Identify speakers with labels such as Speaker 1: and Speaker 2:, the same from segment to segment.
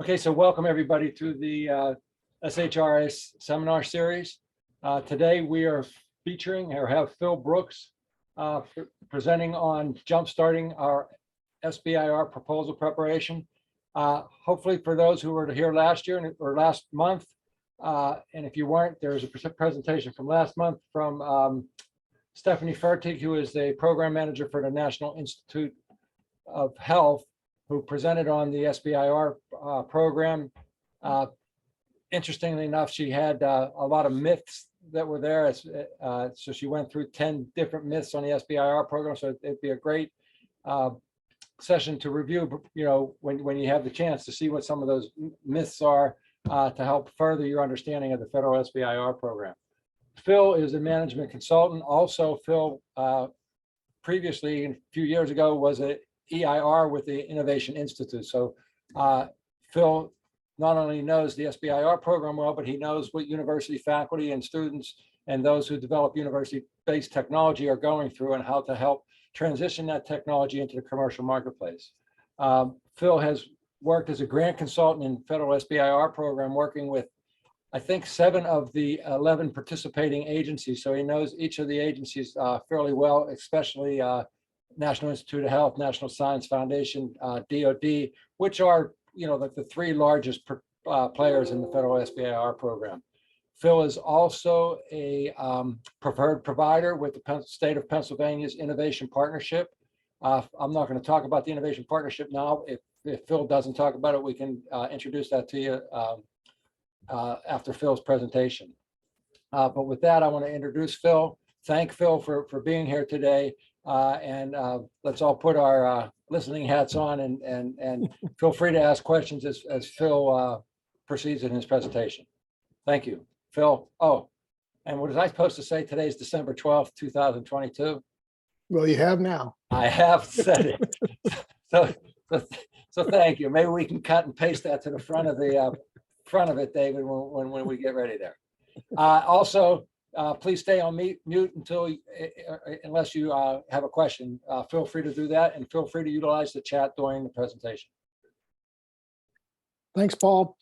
Speaker 1: Okay, so welcome everybody to the SHRS seminar series. Today we are featuring or have Phil Brooks presenting on jumpstarting our SBIR proposal preparation. Hopefully for those who were here last year or last month, and if you weren't, there's a presentation from last month from Stephanie Fertig, who is the program manager for the National Institute of Health, who presented on the SBIR program. Interestingly enough, she had a lot of myths that were there. So she went through 10 different myths on the SBIR program. So it'd be a great session to review, when you have the chance to see what some of those myths are to help further your understanding of the federal SBIR program. Phil is a management consultant. Also, Phil previously, a few years ago, was a EIR with the Innovation Institute. So Phil not only knows the SBIR program well, but he knows what university faculty and students and those who develop university-based technology are going through and how to help transition that technology into the commercial marketplace. Phil has worked as a grant consultant in federal SBIR program, working with, I think, 7 of the 11 participating agencies. So he knows each of the agencies fairly well, especially National Institute of Health, National Science Foundation, DoD, which are, like the 3 largest players in the federal SBIR program. Phil is also a preferred provider with the state of Pennsylvania's Innovation Partnership. I'm not going to talk about the Innovation Partnership now. If Phil doesn't talk about it, we can introduce that to you after Phil's presentation. But with that, I want to introduce Phil. Thank Phil for being here today. And let's all put our listening hats on and feel free to ask questions as Phil proceeds in his presentation. Thank you, Phil. Oh, and what was I supposed to say? Today is December 12th, 2022.
Speaker 2: Well, you have now.
Speaker 1: I have said it. So thank you. Maybe we can cut and paste that to the front of it, David, when we get ready there. Also, please stay on mute unless you have a question. Feel free to do that, and feel free to utilize the chat during the presentation.
Speaker 2: Thanks, Paul.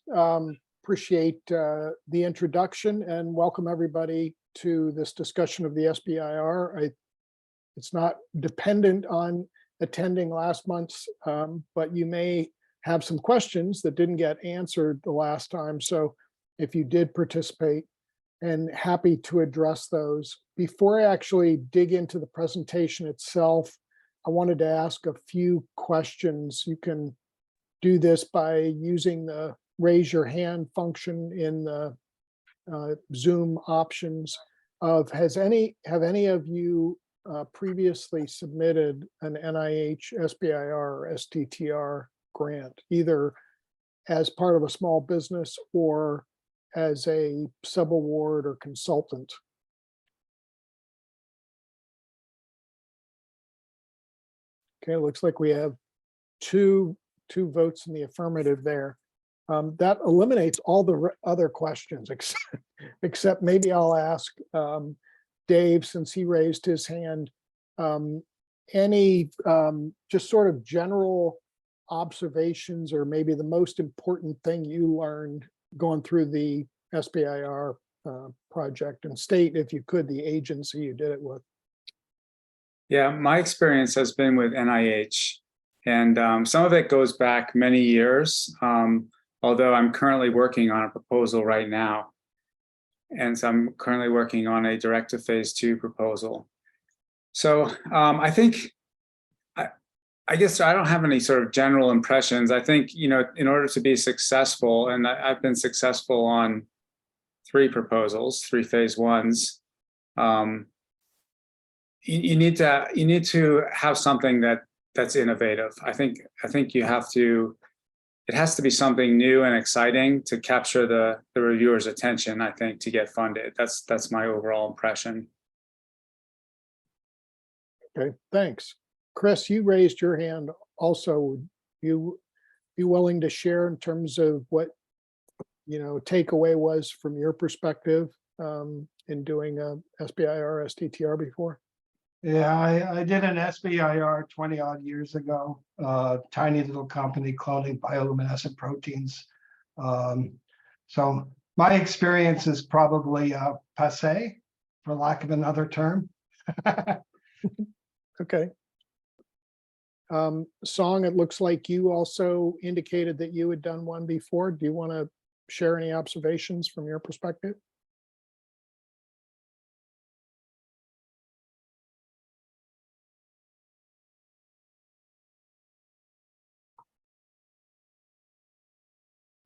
Speaker 2: Appreciate the introduction, and welcome everybody to this discussion of the SBIR. It's not dependent on attending last month's, but you may have some questions that didn't get answered the last time. So if you did participate, and happy to address those. Before I actually dig into the presentation itself, I wanted to ask a few questions. You can do this by using the raise your hand function in the Zoom options. Have any of you previously submitted an NIH SBIR or STTR grant, either as part of a small business or as a subaward or consultant? Okay, looks like we have two votes in the affirmative there. That eliminates all the other questions, except maybe I'll ask Dave, since he raised his hand, any just sort of general observations, or maybe the most important thing you learned going through the SBIR project, and state, if you could, the agency you did it with.
Speaker 3: Yeah, my experience has been with NIH, and some of it goes back many years, although I'm currently working on a proposal right now. And so I'm currently working on a directive phase 2 proposal. So I think, I guess I don't have any sort of general impressions. I think, in order to be successful, and I've been successful on 3 proposals, 3 phase 1s, you need to have something that's innovative. I think you have to, it has to be something new and exciting to capture the reviewer's attention, I think, to get funded. That's my overall impression.
Speaker 2: Okay, thanks. Chris, you raised your hand also. Would you be willing to share in terms of what, takeaway was from your perspective in doing a SBIR, STTR before?
Speaker 4: Yeah, I did an SBIR 20 odd years ago. tiny little company cloning bioluminescent proteins. So my experience is probably passé, for lack of another term.
Speaker 2: Okay. Song, it looks like you also indicated that you had done one before. Do you want to share any observations from your perspective?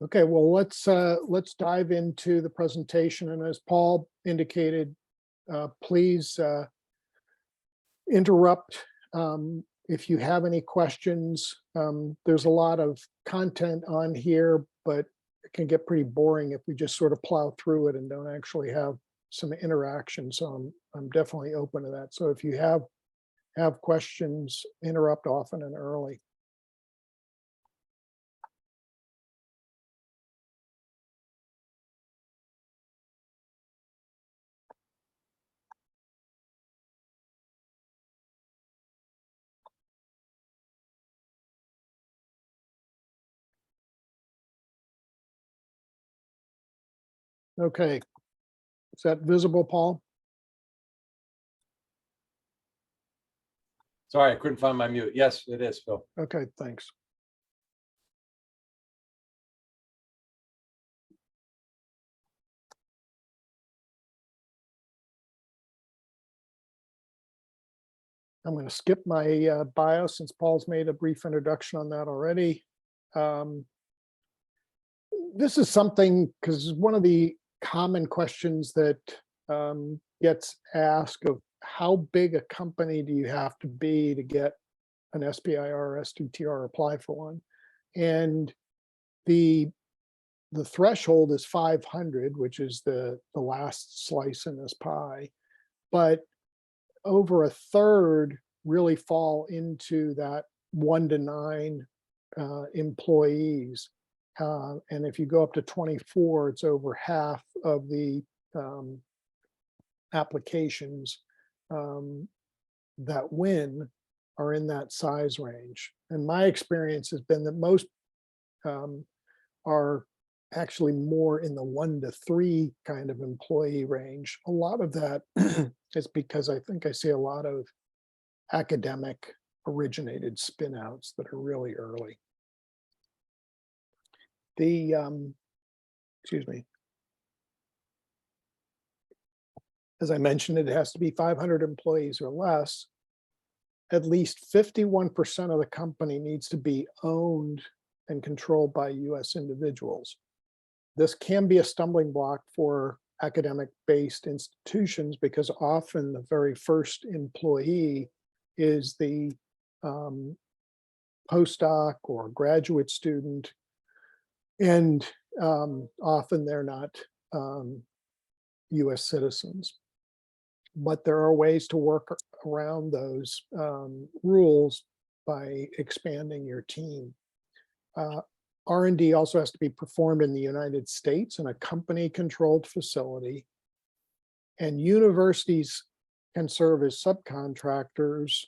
Speaker 2: Okay, well, let's dive into the presentation. And as Paul indicated, please interrupt if you have any questions. There's a lot of content on here, but it can get pretty boring if we just sort of plow through it and don't actually have some interaction. So I'm definitely open to that. So if you have questions, interrupt often and early. Okay. Is that visible, Paul?
Speaker 1: Sorry, I couldn't find my mute. Yes, it is, Phil.
Speaker 2: Okay, thanks. I'm going to skip my bio since Paul's made a brief introduction on that already. This is something, because one of the common questions that gets asked of how big a company do you have to be to get an SBIR or STTR, apply for one? And the threshold is 500, which is the last slice in this pie. But over a third really fall into that 1 to 9 employees. And if you go up to 24, it's over half of the applications that win are in that size range. And my experience has been that most are actually more in the 1 to 3 kind of employee range. A lot of that is because I think I see a lot of academic originated spin outs that are really early. The, excuse me. As I mentioned, it has to be 500 employees or less. At least 51% of the company needs to be owned and controlled by US individuals. This can be a stumbling block for academic-based institutions because often the very first employee is the postdoc or graduate student, and often they're not US citizens. But there are ways to work around those rules by expanding your team. R&D also has to be performed in the United States in a company-controlled facility. And universities can serve as subcontractors,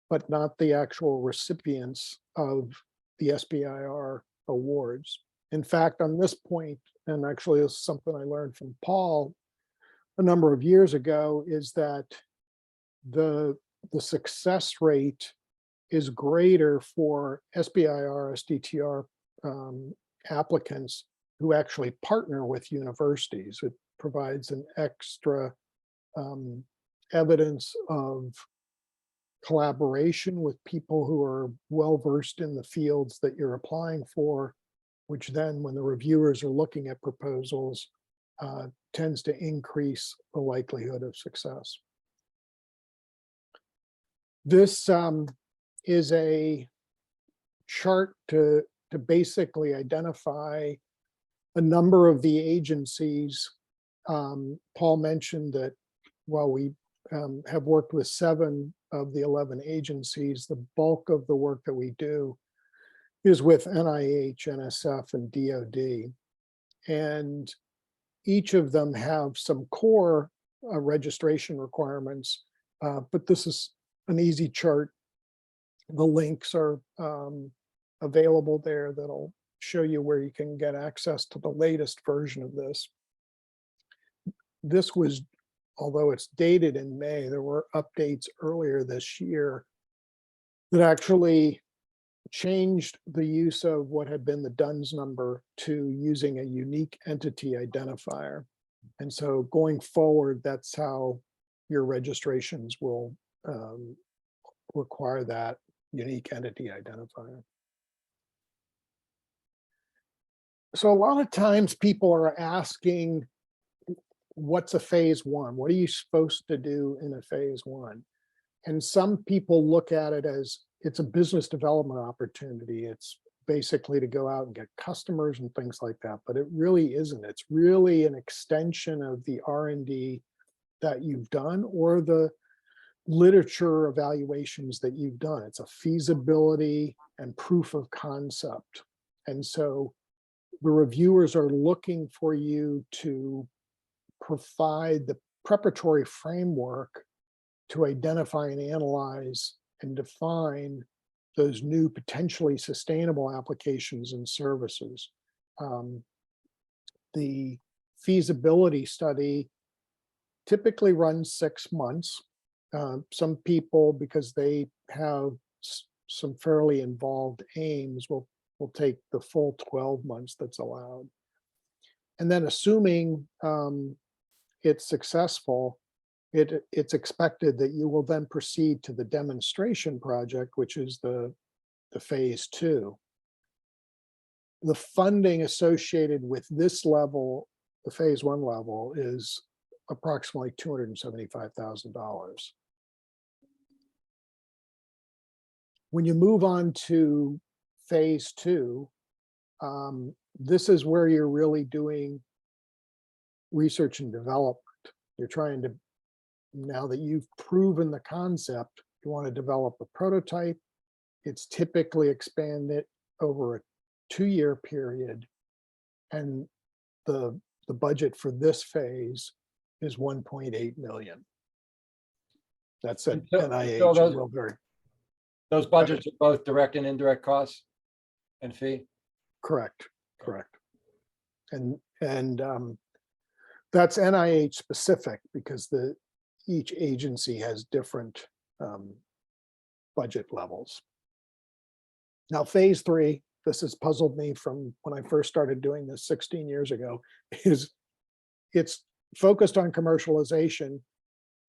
Speaker 2: but not the actual recipients of the SBIR awards. In fact, on this point, and actually this is something I learned from Paul a number of years ago, is that the success rate is greater for SBIR, STTR applicants who actually partner with universities. It provides an extra evidence of collaboration with people who are well-versed in the fields that you're applying for, which then when the reviewers are looking at proposals, tends to increase the likelihood of success. This is a chart to basically identify a number of the agencies. Paul mentioned that while we have worked with 7 of the 11 agencies, the bulk of the work that we do is with NIH, NSF, and DoD. And each of them have some core registration requirements, but this is an easy chart The links are available there that'll show you where you can get access to the latest version of this. This was, although it's dated in May, there were updates earlier this year that actually changed the use of what had been the DUNS number to using a unique entity identifier. And so going forward, that's how your registrations will require that unique entity identifier. So a lot of times people are asking, what's a phase one? What are you supposed to do in a phase one? And some people look at it as it's a business development opportunity. It's basically to go out and get customers and things like that, but it really isn't. It's really an extension of the R&D that you've done or the literature evaluations that you've done. It's a feasibility and proof of concept. And so the reviewers are looking for you to provide the preparatory framework to identify and analyze and define those new potentially sustainable applications and services. The feasibility study typically runs 6 months. Some people, because they have some fairly involved aims, will take the full 12 months that's allowed. And then assuming it's successful, it's expected that you will then proceed to the demonstration project, which is the phase two. The funding associated with this level, the phase one level, is approximately $275,000. When you move on to phase two, this is where you're really doing research and development. You're trying to, now that you've proven the concept, you want to develop a prototype. It's typically expanded over a 2-year period. And the budget for this phase is 1.8 million. That's an NIH.
Speaker 1: Those budgets are both direct and indirect costs and fee?
Speaker 2: Correct. And that's NIH specific because each agency has different budget levels. Now, phase three, this has puzzled me from when I first started doing this 16 years ago, is it's focused on commercialization.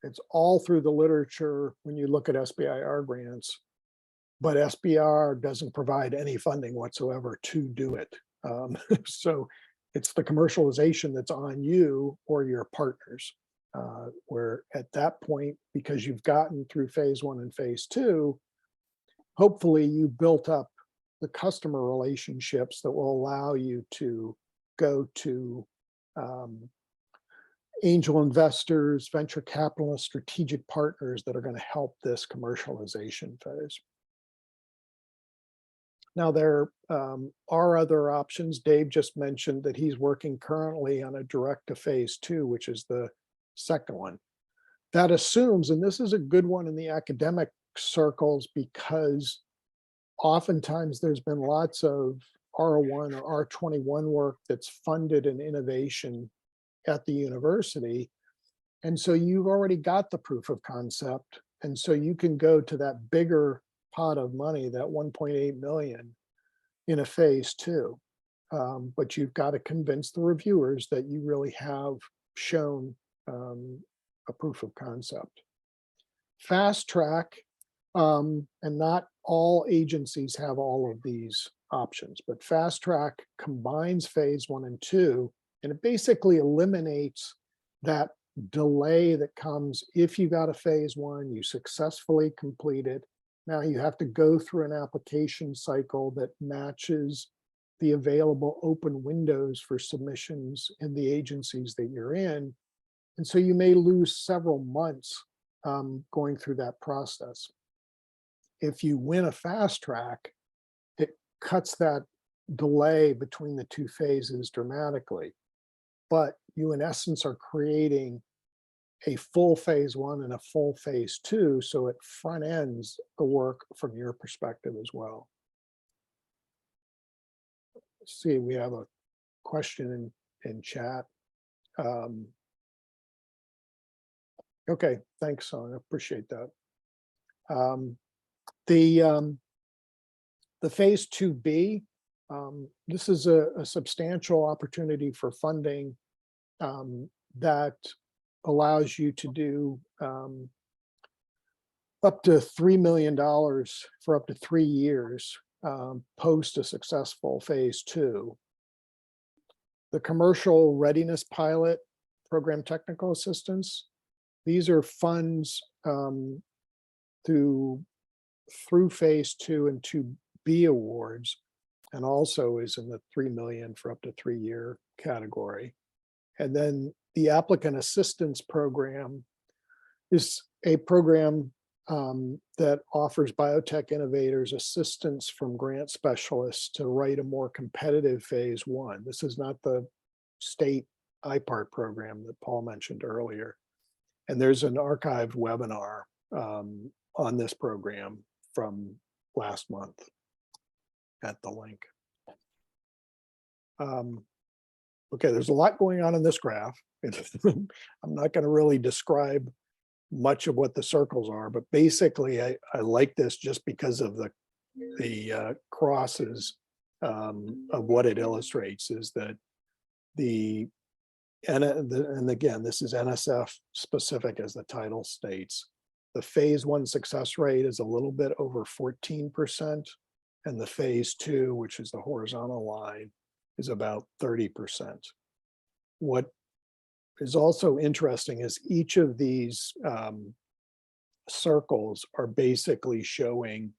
Speaker 2: It's all through the literature when you look at SBIR grants, but SBIR doesn't provide any funding whatsoever to do it. So it's the commercialization that's on you or your partners, where at that point, because you've gotten through phase one and phase two, hopefully you built up the customer relationships that will allow you to go to angel investors, venture capitalists, strategic partners that are going to help this commercialization phase. Now, there are other options. Dave just mentioned that he's working currently on a direct to phase two, which is the second one. That assumes, and this is a good one in the academic circles, because oftentimes there's been lots of R01 or R21 work that's funded in innovation at the university. And so you've already got the proof of concept. And so you can go to that bigger pot of money, that 1.8 million, in a phase two. But you've got to convince the reviewers that you really have shown a proof of concept. Fast track, and not all agencies have all of these options, but fast track combines phase one and two, and it basically eliminates that delay that comes if you got a phase one, you successfully complete it. Now you have to go through an application cycle that matches the available open windows for submissions in the agencies that you're in. And so you may lose several months going through that process. If you win a fast track, it cuts that delay between the two phases dramatically. But you, in essence, are creating a full phase one and a full phase two, so it front ends the work from your perspective as well. Let's see, we have a question in chat. Okay, thanks, Sonia. Appreciate that. The phase 2B, this is a substantial opportunity for funding that allows you to do up to $3 million for up to 3 years post a successful phase 2. The commercial readiness pilot program technical assistance, these are funds through phase 2 and 2B awards, and also is in the 3 million for up to 3 year category. And then the applicant assistance program is a program that offers biotech innovators assistance from grant specialists to write a more competitive phase 1. This is not the state IPART program that Paul mentioned earlier. And there's an archived webinar on this program from last month at the link. Okay, there's a lot going on in this graph. I'm not going to really describe much of what the circles are, but basically I like this just because of the crosses of what it illustrates is that and again, this is NSF specific as the title states. The phase 1 success rate is a little bit over 14%, and the phase 2, which is the horizontal line, is about 30%. What is also interesting is each of these circles are basically showing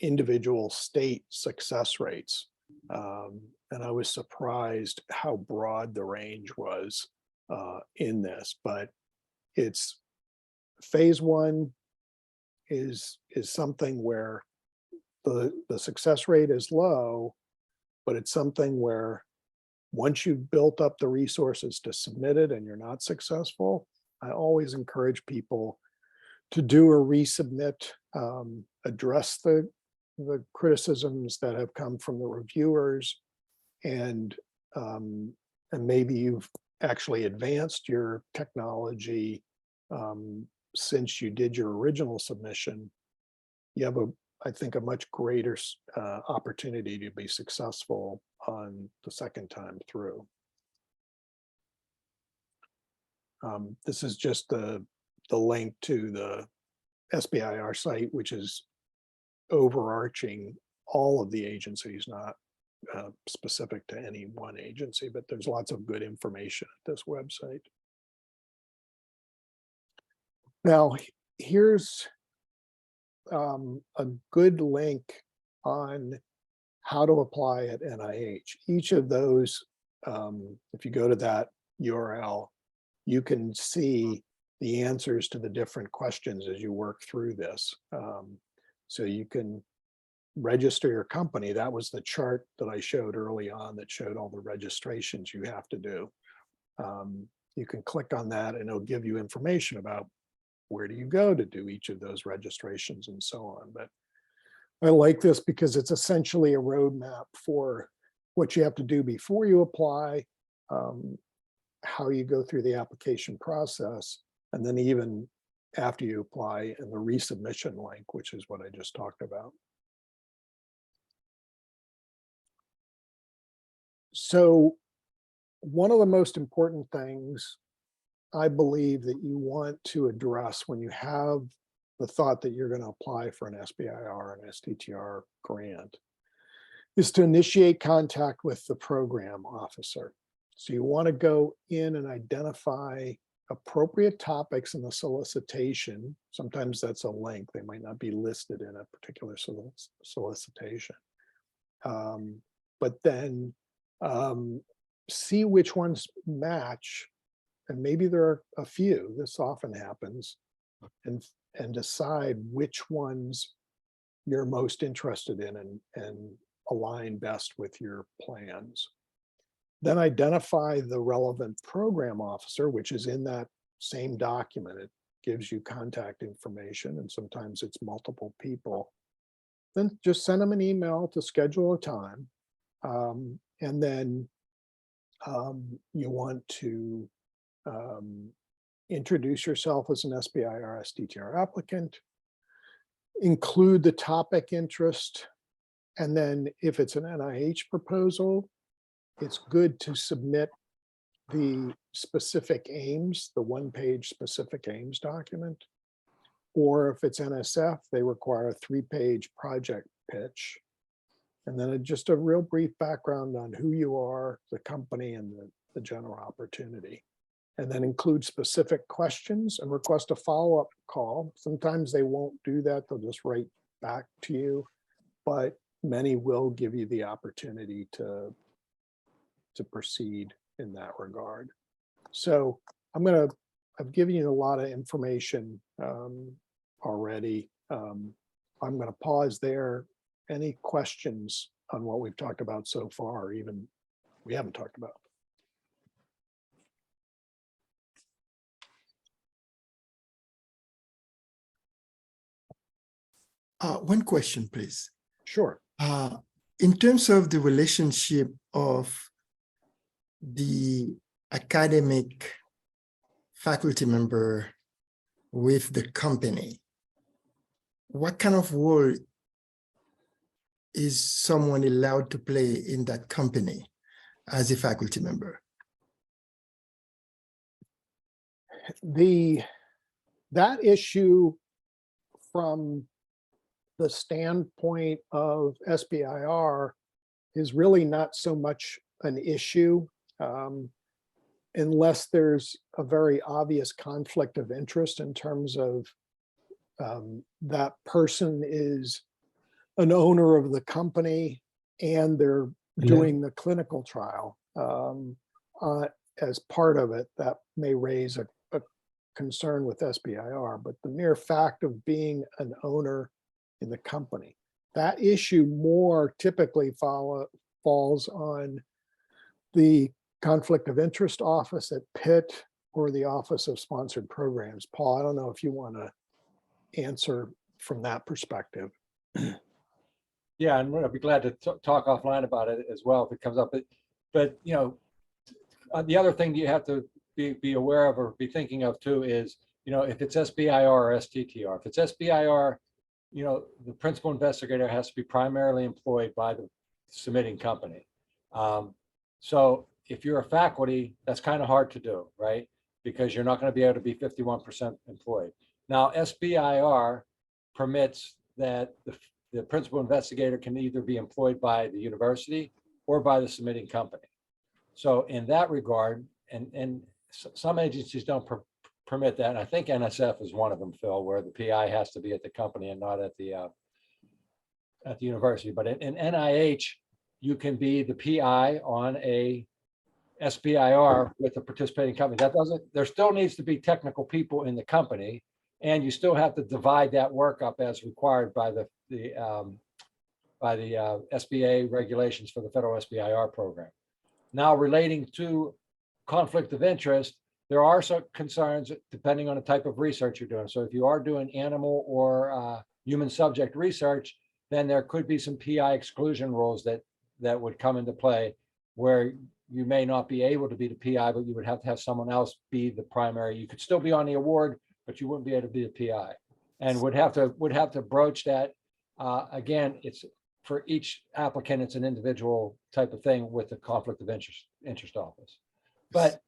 Speaker 2: individual state success rates. And I was surprised how broad the range was in this, but it's phase 1 is something where the success rate is low, but it's something where once you've built up the resources to submit it and you're not successful, I always encourage people to do a resubmit, address the criticisms that have come from the reviewers, and maybe you've actually advanced your technology since you did your original submission. You have I think a much greater opportunity to be successful on the second time through. This is just the link to the SBIR site, which is overarching all of the agencies, not specific to any one agency, but there's lots of good information at this website. Now, here's a good link on how to apply at NIH. Each of those, if you go to that URL, you can see the answers to the different questions as you work through this. So you can register your company. That was the chart that I showed early on that showed all the registrations you have to do. You can click on that and it'll give you information about where do you go to do each of those registrations and so on. But I like this because it's essentially a roadmap for what you have to do before you apply, how you go through the application process, and then even after you apply, and the resubmission link, which is what I just talked about. So one of the most important things I believe that you want to address when you have the thought that you're going to apply for an SBIR and STTR grant is to initiate contact with the program officer. So you want to go in and identify appropriate topics in the solicitation. Sometimes that's a link. They might not be listed in a particular solicitation. But then see which ones match, and maybe there are a few, this often happens, and decide which ones you're most interested in and align best with your plans. Then identify the relevant program officer, which is in that same document. It gives you contact information, and sometimes it's multiple people. Then just send them an email to schedule a time. And then you want to introduce yourself as an SBIR STTR applicant, include the topic interest, and then if it's an NIH proposal, it's good to submit the specific aims, the one-page specific aims document. Or if it's NSF, they require a 3-page project pitch. And then just a real brief background on who you are, the company, and the general opportunity. And then include specific questions and request a follow-up call. Sometimes they won't do that, they'll just write back to you, but many will give you the opportunity to proceed in that regard. So I've given you a lot of information already. I'm going to pause there. Any questions on what we've talked about so far, or even we haven't talked about?
Speaker 5: One question, please.
Speaker 2: Sure.
Speaker 5: In terms of the relationship of the academic faculty member with the company, what kind of role is someone allowed to play in that company as a faculty member?
Speaker 2: That issue, from the standpoint of SBIR, is really not so much an issue unless there's a very obvious conflict of interest in terms of that person is an owner of the company and they're doing the clinical trial as part of it. That may raise a concern with SBIR, but the mere fact of being an owner in the company, that issue more typically falls on the conflict of interest office at Pitt or the Office of Sponsored Programs. Paul, I don't know if you want to answer from that perspective.
Speaker 1: Yeah, and I'd be glad to talk offline about it as well if it comes up. But you know, the other thing you have to be aware of or be thinking of too is, you know, if it's SBIR or STTR. If it's SBIR, you know, the principal investigator has to be primarily employed by the submitting company. So if you're a faculty, that's kind of hard to do, right? Because you're not going to be able to be 51% employed. Now, SBIR permits that the principal investigator can either be employed by the university or by the submitting company. So in that regard, and some agencies don't permit that. And I think NSF is one of them, Phil, where the PI has to be at the company and not at the university. But in NIH, you can be the PI on a SBIR with a participating company. That doesn't, there still needs to be technical people in the company, and you still have to divide that work up as required by the SBA regulations for the federal SBIR program. Now, relating to conflict of interest, there are some concerns depending on the type of research you're doing. So if you are doing animal or human subject research, then there could be some PI exclusion rules that would come into play, where you may not be able to be the PI, but you would have to have someone else be the primary. You could still be on the award, but you wouldn't be able to be the PI, and would have to broach that. Again, it's for each applicant, it's an individual type of thing with the conflict of interest office. But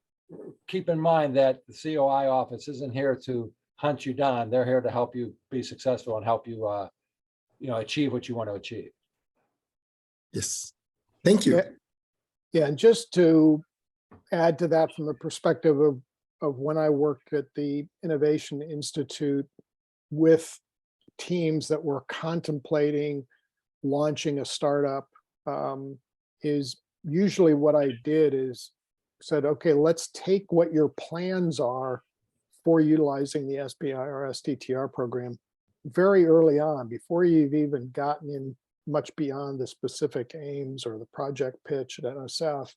Speaker 1: keep in mind that the COI office isn't here to hunt you down. They're here to help you be successful and help you, achieve what you want to achieve.
Speaker 5: Yes, thank you.
Speaker 2: Yeah, and just to add to that from the perspective of when I worked at the Innovation Institute with teams that were contemplating launching a startup, is usually what I did is said, okay, let's take what your plans are for utilizing the SBIR STTR program very early on, before you've even gotten in much beyond the specific aims or the project pitch at NSF,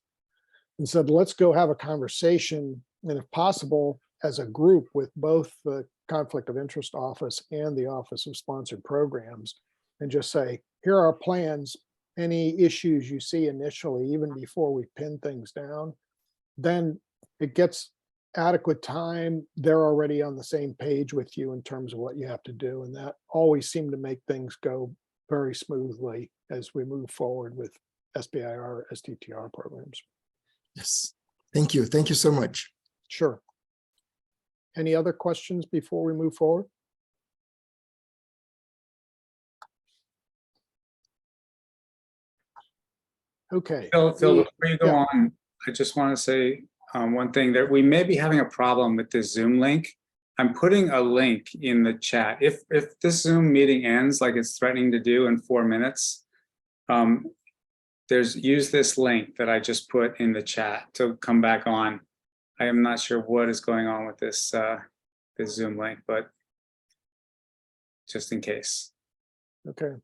Speaker 2: and said, let's go have a conversation, and if possible, as a group with both the Conflict of Interest Office and the Office of Sponsored Programs and just say, here are our plans. Any issues you see initially, even before we pin things down, then it gets adequate time. They're already on the same page with you in terms of what you have to do. And that always seemed to make things go very smoothly as we move forward with SBIR, STTR programs.
Speaker 5: Yes. Thank you. Thank you so much.
Speaker 2: Sure. Any other questions before we move forward? Okay.
Speaker 3: Phil,
Speaker 2: we-
Speaker 3: before you go
Speaker 2: yeah.
Speaker 3: on, I just want to say one thing, that we may be having a problem with this Zoom link. I'm putting a link in the chat. If this Zoom meeting ends like it's threatening to do in 4 minutes, use this link that I just put in the chat to come back on. I am not sure what is going on with this this Zoom link, but just in case.
Speaker 2: Okay.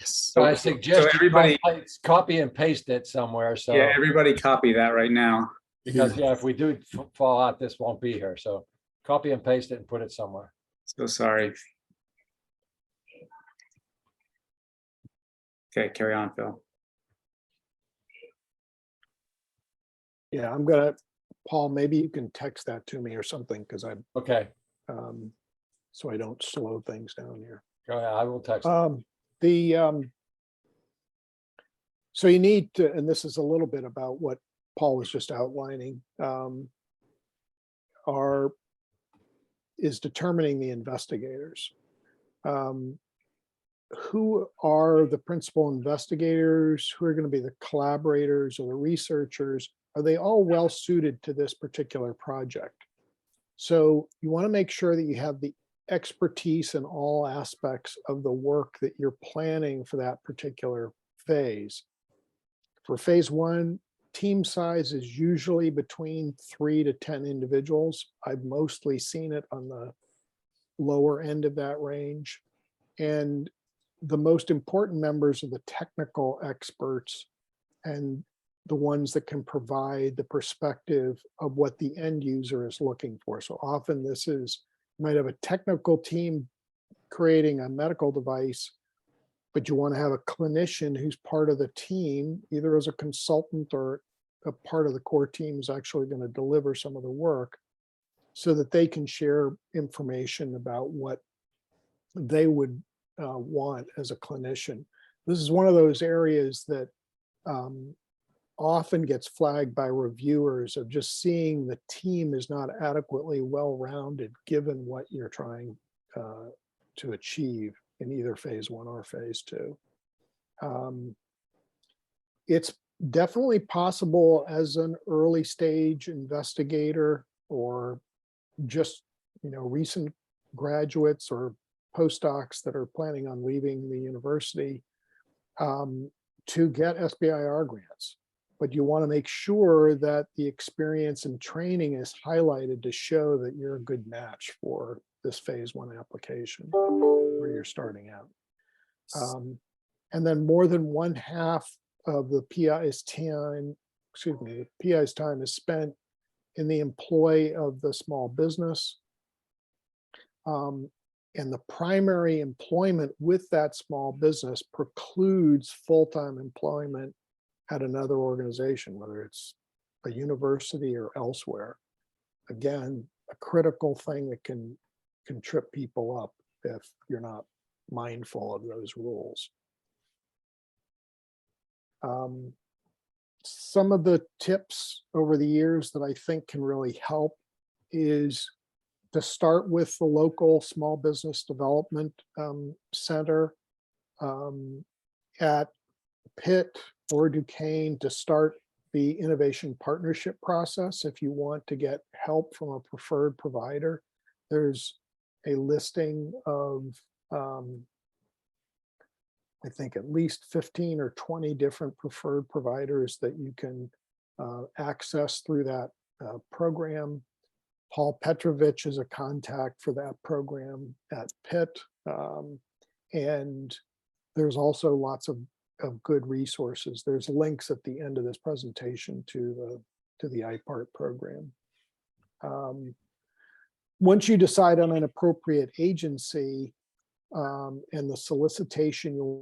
Speaker 5: Yes.
Speaker 1: So I suggest you
Speaker 3: everybody-
Speaker 1: copy and paste it somewhere. So,
Speaker 3: Yeah, everybody copy that right now.
Speaker 1: because yeah, if we do fall out, this won't be here. So copy and paste it and put it somewhere.
Speaker 3: So sorry. Okay, carry on, Phil.
Speaker 2: Yeah, Paul, maybe you can text that to me or something, because
Speaker 1: Okay,
Speaker 2: so I don't slow things down here.
Speaker 1: go ahead. I will text. It.
Speaker 2: So you need to, and this is a little bit about what Paul was just outlining, is determining the investigators. Who are the principal investigators? Who are going to be the collaborators or the researchers? Are they all well suited to this particular project? So you want to make sure that you have the expertise in all aspects of the work that you're planning for that particular phase. For phase one, team size is usually between 3 to 10 individuals. I've mostly seen it on the lower end of that range. And the most important members are the technical experts and the ones that can provide the perspective of what the end user is looking for. So often this is, you might have a technical team creating a medical device, but you want to have a clinician who's part of the team, either as a consultant or a part of the core team is actually going to deliver some of the work, so that they can share information about what they would want as a clinician. This is one of those areas that often gets flagged by reviewers of just seeing the team is not adequately well-rounded given what you're trying to achieve in either phase one or phase two. It's definitely possible as an early stage investigator or just, recent graduates or postdocs that are planning on leaving the university to get SBIR grants. But you want to make sure that the experience and training is highlighted to show that you're a good match for this phase one application where you're starting out. And then more than 1/2 of the PI's time, the PI's time is spent in the employ of the small business. And the primary employment with that small business precludes full-time employment at another organization, whether it's a university or elsewhere. Again, a critical thing that can trip people up if you're not mindful of those rules. Some of the tips over the years that I think can really help is to start with the local small business development center at Pitt or Duquesne to start the innovation partnership process. If you want to get help from a preferred provider, there's a listing of I think at least 15 or 20 different preferred providers that you can access through that program. Paul Petrovich is a contact for that program at Pitt. And there's also lots of good resources. There's links at the end of this presentation to the IPART program. once you decide on an appropriate agency and the solicitation, you'll